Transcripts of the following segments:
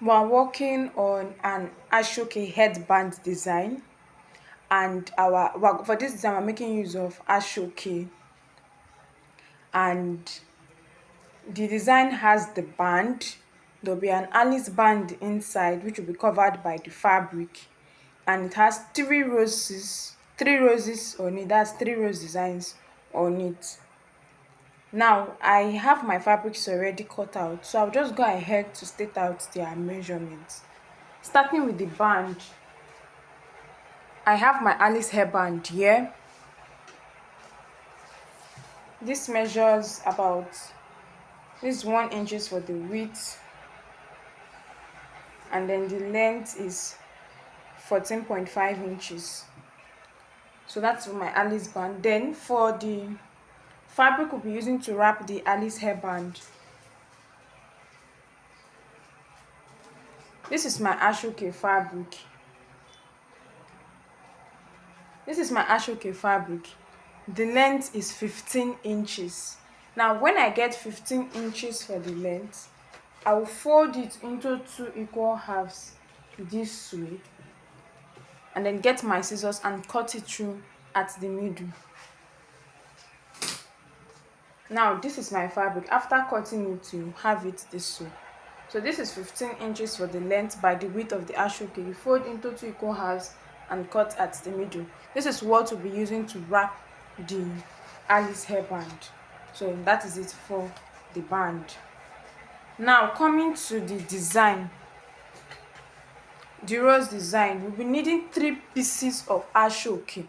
We're working on an Asooke headband design, and for this design we're making use of Asooke, and the design has the band. There'll be an Alice band inside which will be covered by the fabric, and it has three roses on it. That's three rose designs on it. Now I have my fabrics already cut out, so I'll just go ahead to state out their measurements. Starting with the band, I have my Alice hairband here. This measures about, this is 1 inches for the width, and then the length is 14.5 inches. So that's for my Alice band. Then for the fabric we'll be using to wrap the Alice hairband, this is my Asooke fabric. The length is 15 inches. Now when I get 15 inches for the length, I will fold it into 2 equal halves this way, and then get my scissors and cut it through at the middle. Now this is my fabric. After cutting it, you have it this way. So this is 15 inches for the length by the width of the Asooke. You fold into 2 equal halves and cut at the middle. This is what we'll be using to wrap the Alice hairband. So that is it for the band. Now coming to the design, the rose design, we'll be needing 3 pieces of Asooke,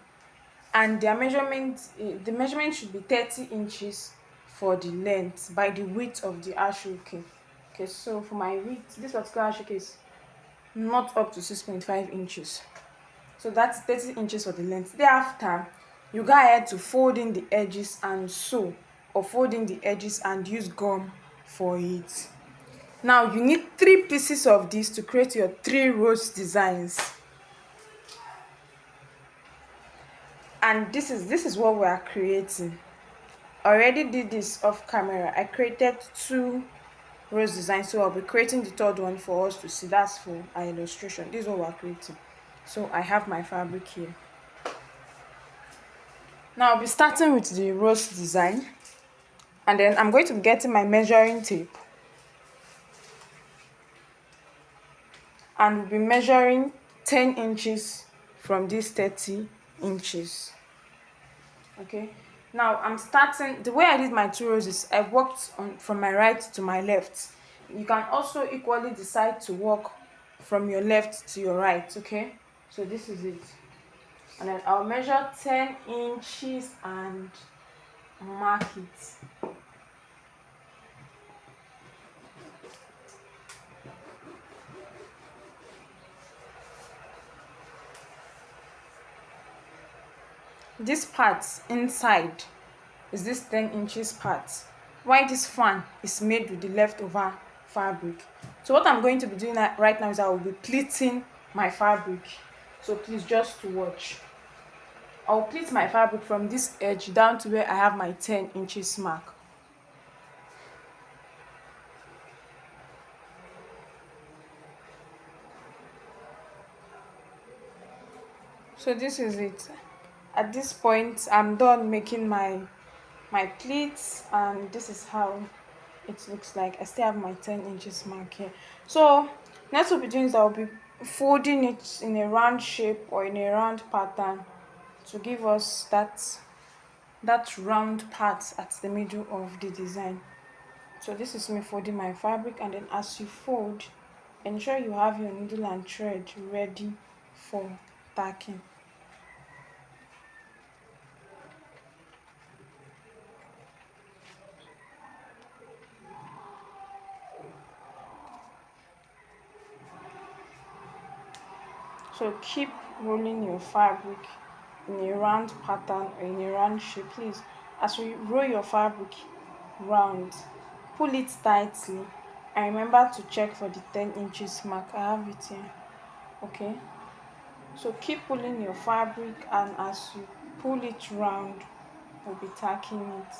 and their the measurement should be 30 inches for the length by the width of the Asooke. Okay, so for my width, this particular Asooke is not up to 6.5 inches. So that's 30 inches for the length. Thereafter, you go ahead to fold in the edges and sew, or fold in the edges and use gum for it. Now you need 3 pieces of this to create your 3 rose designs. And this is what we are creating. I already did this off camera. I created 2 rose designs, so I'll be creating the third one for us to see. That's for our illustration. This is what we're creating. So I have my fabric here. Now I'll be starting with the rose design, and then I'm going to be getting my measuring tape, and we'll be measuring 10 inches from this 30 inches. Okay, now I'm starting. The way I did my 2 roses, I worked on from my right to my left. You can also equally decide to work from your left to your right. Okay, so this is it, and then I'll measure 10 inches and mark it. This part inside is this 10 inches part, while this fan is made with the leftover fabric. So what I'm going to be doing right now is I will be pleating my fabric. So please just watch. I'll pleat my fabric from this edge down to where I have my 10 inches mark. So this is it. At this point I'm done making my pleats, and this is how it looks like. I still have my 10 inches mark here. So next we'll be doing is I'll be folding it in a round shape or in a round pattern to give us that round part at the middle of the design. So this is me folding my fabric, and then as you fold, ensure you have your needle and thread ready for tacking. So keep rolling your fabric in a round pattern or in a round shape. Please, as you roll your fabric round, pull it tightly, and remember to check for the 10 inches mark. I have it here. Okay, so keep pulling your fabric, and as you pull it round, we'll be tacking it.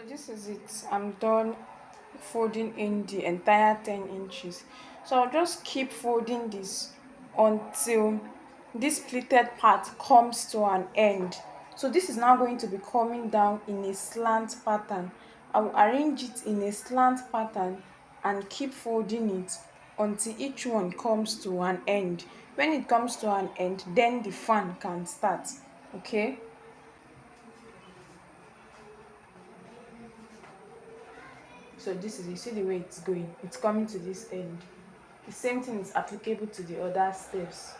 this is it. I'm done folding in the entire 10 inches. So I'll just keep folding this until this pleated part comes to an end. So this is now going to be coming down in a slant pattern. I will arrange it in a slant pattern and keep folding it until each one comes to an end. When it comes to an end, then the fan can start. Okay. So this is, you see the way it's going, it's coming to this end. The same thing is applicable to the other steps.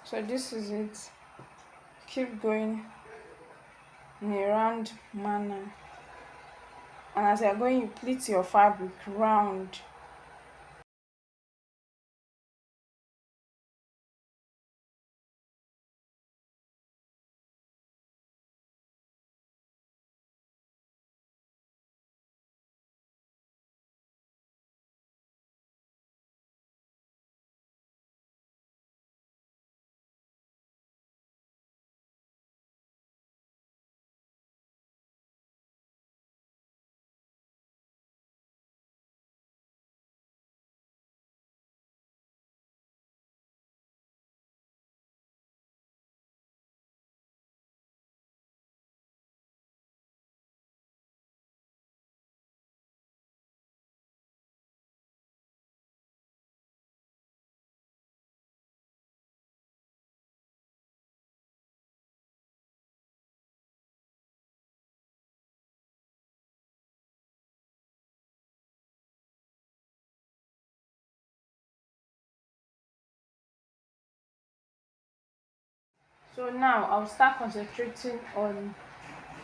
So this is it. Keep going in a round manner, and as you're going, you pleat your fabric round. So now I'll start concentrating on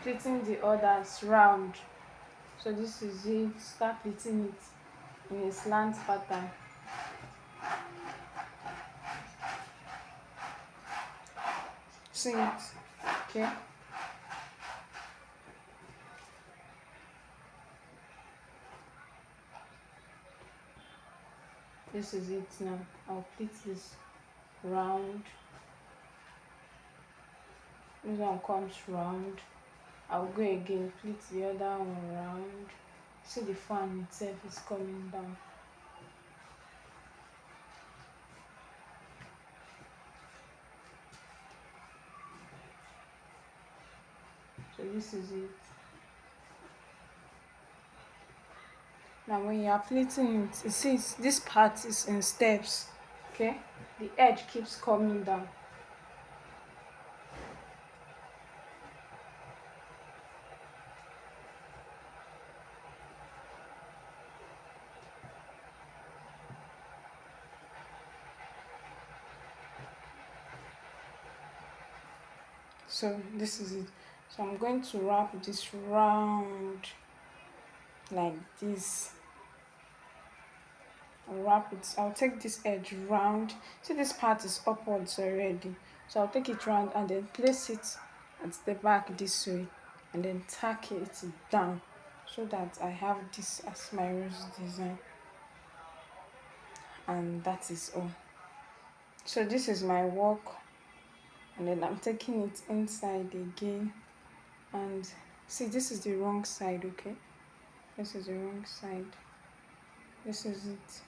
pleating the others round. So this is it. Start pleating it in a slant pattern. See it. Okay. This is it now. I'll pleat this round. This one comes round. I'll go again, pleat the other one round. See the fan itself is coming down. So this is it. Now when you are pleating it, you see this part is in steps. Okay, the edge keeps coming down. So this is it. So I'm going to wrap this round like this. I'll wrap it. I'll take this edge round. See, this part is upwards already, so I'll take it round and then place it at the back this way, and then tack it down so that I have this as my rose design. And that is all. So this is my work, and then I'm taking it inside again, and see, this is the wrong side. Okay, this is the wrong side. This is it.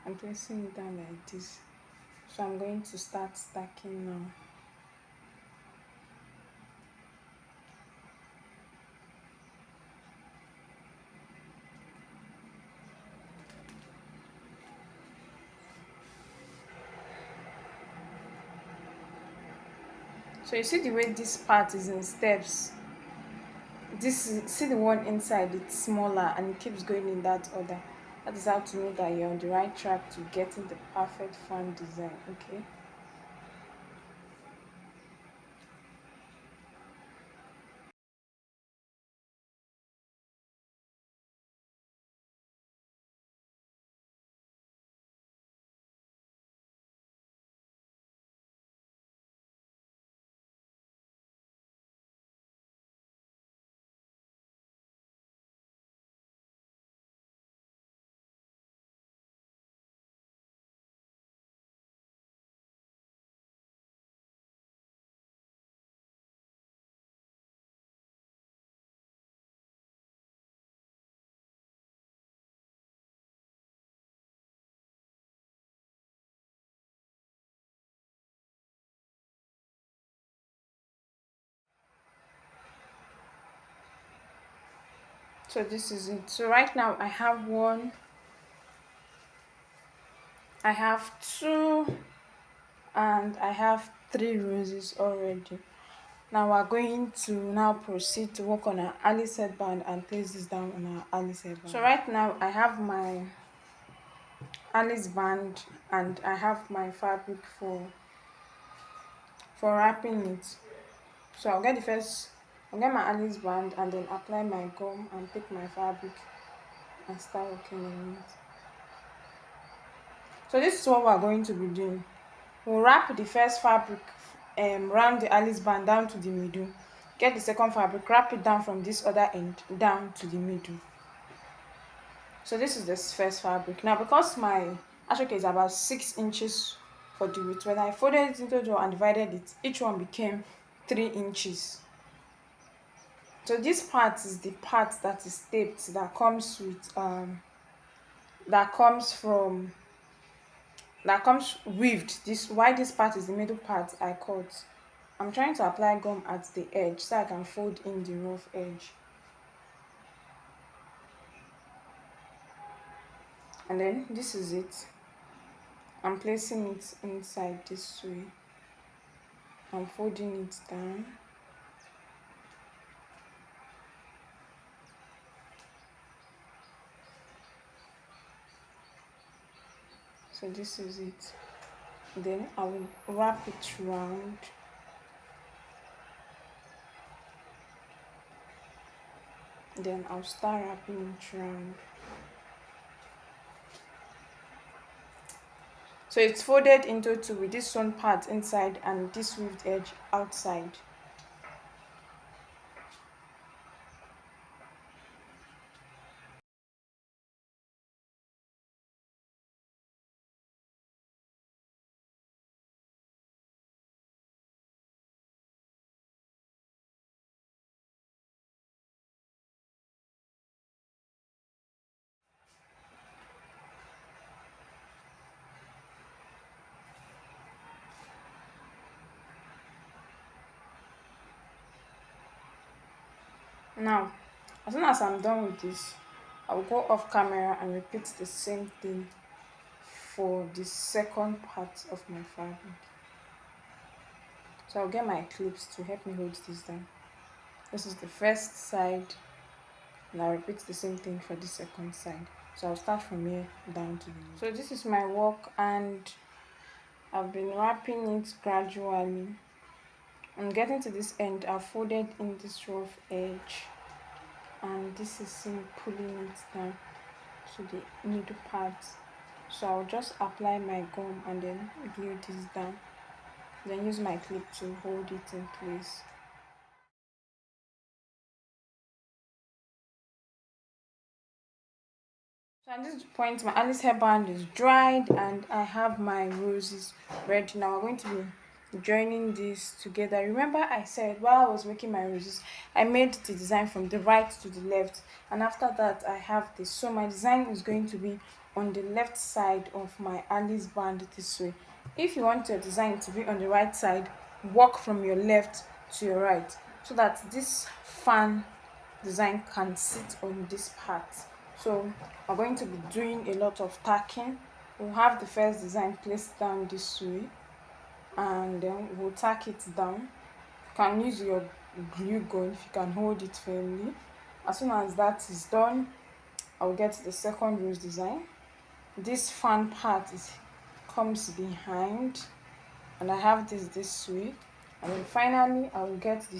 I'm placing it down like this. So I'm going to start stacking now. So you see the way this part is in steps. This is, see the one inside, it's smaller and it keeps going in that order. That is how to know that you're on the right track to getting the perfect fan design. Okay. So this is it. So right now I have one, I have two, and I have three roses already. Now we're going to now proceed to work on our Alice headband and place this down on our Alice headband. So right now I have my Alice band and I have my fabric for wrapping it. So I'll get my Alice band and then apply my gum and take my fabric and start working on it. So this is what we're going to be doing. We'll wrap the first fabric round the Alice band down to the middle. Get the second fabric, wrap it down from this other end down to the middle. So this is the first fabric. Now because my ashoke is about 6 inches for the width, when I folded it into two and divided it, each one became 3 inches. So this part is the part that is taped, that comes with that comes weaved. This, why this part is the middle part, I cut. I'm trying to apply gum at the edge so I can fold in the rough edge. And then this is it. I'm placing it inside this way. I'm folding it down. So this is it. Then I will wrap it round. Then I'll start wrapping it round. So it's folded into two with this one part inside and this weaved edge outside. Now, as soon as I'm done with this, I'll go off camera and repeat the same thing for the second part of my fabric. So I'll get my clips to help me hold this down. This is the first side, and I'll repeat the same thing for the second side. So I'll start from here down to the middle. So this is my work and I've been wrapping it gradually. I'm getting to this end, I've folded in this rough edge, and this is me pulling it down to the middle part. So I'll just apply my gum and then glue this down, then use my clip to hold it in place. So at this point my Alice hairband is dried and I have my roses ready. Now we're going to be joining these together. Remember I said while I was making my roses, I made the design from the right to the left, and after that I have this. So my design is going to be on the left side of my Alice band this way. If you want your design to be on the right side, walk from your left to your right so that this fan design can sit on this part. So we're going to be doing a lot of tacking. We'll have the first design placed down this way and then we'll tack it down. You can use your glue gun if you can hold it firmly. As soon as that is done, I'll get the second rose design. This fan part comes behind and I have this way, and then finally I will get the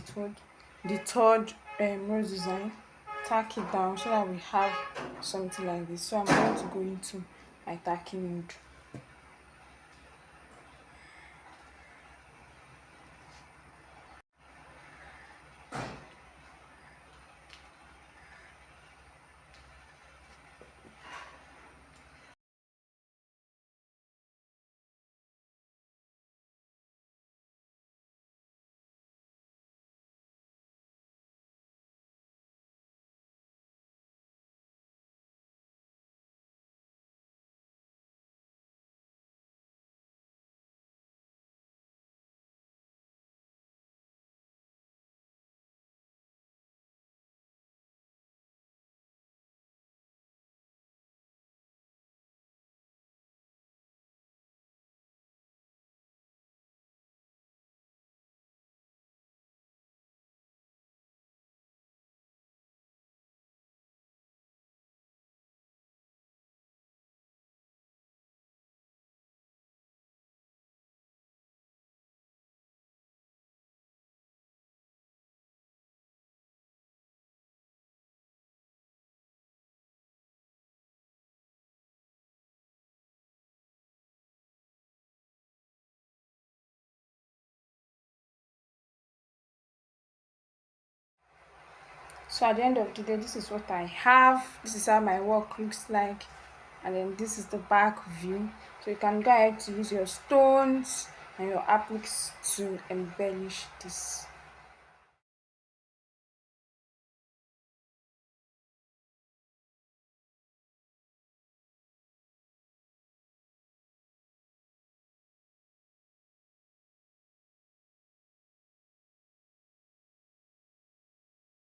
third rose design, tack it down so that we have something like this. So I'm going to go into my tacking mode. So at the end of the day, this is what I have. This is how my work looks like. And then this is the back view. So you can go ahead to use your stones and your appliques to embellish this.